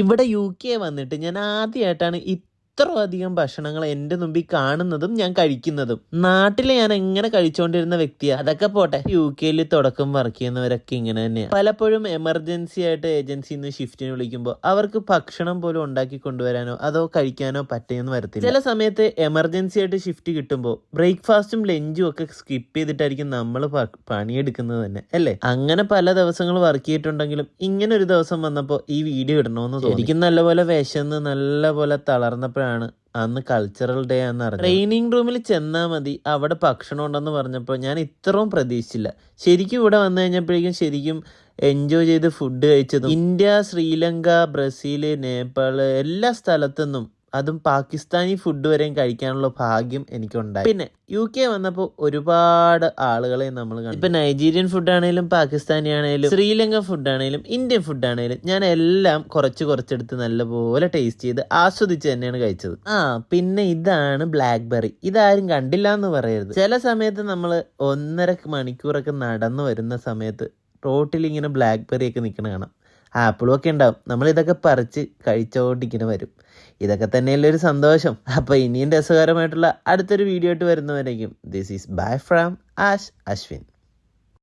ഇവിടെ UK വന്നിട്ട് ഞാൻ ആദ്യമായിട്ടാണ് ഇത്ര അധികം ഭക്ഷണങ്ങൾ എൻ്റെ മുമ്പിൽ കാണുന്നതും ഞാൻ കഴിക്കുന്നതും. നാട്ടിൽ ഞാൻ എങ്ങനെ കഴിച്ചുകൊണ്ടിരുന്ന വ്യക്തിയാണ്. അതൊക്കെ പോട്ടെ, UK തുടക്കം വർക്ക് ചെയ്യുന്നവരൊക്കെ ഇങ്ങനെ തന്നെയാണ്. പലപ്പോഴും എമർജൻസി ആയിട്ട് ഏജൻസിയിൽ നിന്ന് ഷിഫ്റ്റിന് വിളിക്കുമ്പോൾ അവർക്ക് ഭക്ഷണം പോലും ഉണ്ടാക്കി കൊണ്ടുവരാനോ അതോ കഴിക്കാനോ പറ്റുമെന്ന് വരത്തില്ല. ചില സമയത്ത് എമർജൻസി ആയിട്ട് ഷിഫ്റ്റ് കിട്ടുമ്പോൾ ബ്രേക്ക്ഫാസ്റ്റും ലഞ്ചും ഒക്കെ സ്കിപ്പ് ചെയ്തിട്ടായിരിക്കും നമ്മൾ പണിയെടുക്കുന്നത് തന്നെ, അല്ലേ? അങ്ങനെ പല ദിവസങ്ങൾ വർക്ക് ചെയ്തിട്ടുണ്ടെങ്കിലും ഇങ്ങനെ ഒരു ദിവസം വന്നപ്പോൾ ഈ വീഡിയോ ഇടണമെന്ന് തോന്നി. ശരിക്കും നല്ലപോലെ വിശന്ന് നല്ലപോലെ തളർന്നപ്പോഴാണ് അന്ന് കൾച്ചറൽ ഡേ ആണെന്ന് അറിഞ്ഞത്. ട്രെയിനിങ് റൂമിൽ ചെന്നാൽ മതി, അവിടെ ഭക്ഷണം ഉണ്ടെന്ന് പറഞ്ഞപ്പോൾ ഞാൻ ഇത്രയും പ്രതീക്ഷിച്ചില്ല. ശരിക്കും ഇവിടെ വന്നു കഴിഞ്ഞപ്പോഴേക്കും ശരിക്കും എൻജോയ് ചെയ്ത് ഫുഡ് കഴിച്ചതും ഇന്ത്യ, ശ്രീലങ്ക, ബ്രസീൽ, നേപ്പാൾ എല്ലാ സ്ഥലത്തുനിന്നും അതും പാകിസ്ഥാനി ഫുഡ് വരെയും കഴിക്കാനുള്ള ഭാഗ്യം എനിക്കുണ്ടായി. പിന്നെ UK വന്നപ്പോൾ ഒരുപാട് ആളുകളെ നമ്മൾ കണ്ടു. ഇപ്പം നൈജീരിയൻ ഫുഡാണേലും പാകിസ്ഥാനി ആണേലും ശ്രീലങ്ക ഫുഡാണേലും ഇന്ത്യൻ ഫുഡാണേലും ഞാൻ എല്ലാം കുറച്ചെടുത്ത് നല്ലപോലെ ടേസ്റ്റ് ചെയ്ത് ആസ്വദിച്ച് തന്നെയാണ് കഴിച്ചത്. പിന്നെ ഇതാണ് ബ്ലാക്ക്ബെറി. ഇതാരും കണ്ടില്ല എന്ന് പറയരുത്. ചില സമയത്ത് നമ്മൾ 1.5 മണിക്കൂറൊക്കെ നടന്നു വരുന്ന സമയത്ത് റോട്ടിൽ ഇങ്ങനെ ബ്ലാക്ക്ബെറി ഒക്കെ നിൽക്കണ കാണാം. ആപ്പിളും ഒക്കെ ഉണ്ടാവും. നമ്മളിതൊക്കെ പറിച്ച് കഴിച്ചോണ്ടിങ്ങനെ വരും. ഇതൊക്കെ തന്നെയല്ലേ ഒരു സന്തോഷം. അപ്പോൾ ഇനിയും രസകരമായിട്ടുള്ള അടുത്തൊരു വീഡിയോ ആയിട്ട് വരുന്നവരേക്കും this is bye from Ash Ashwin.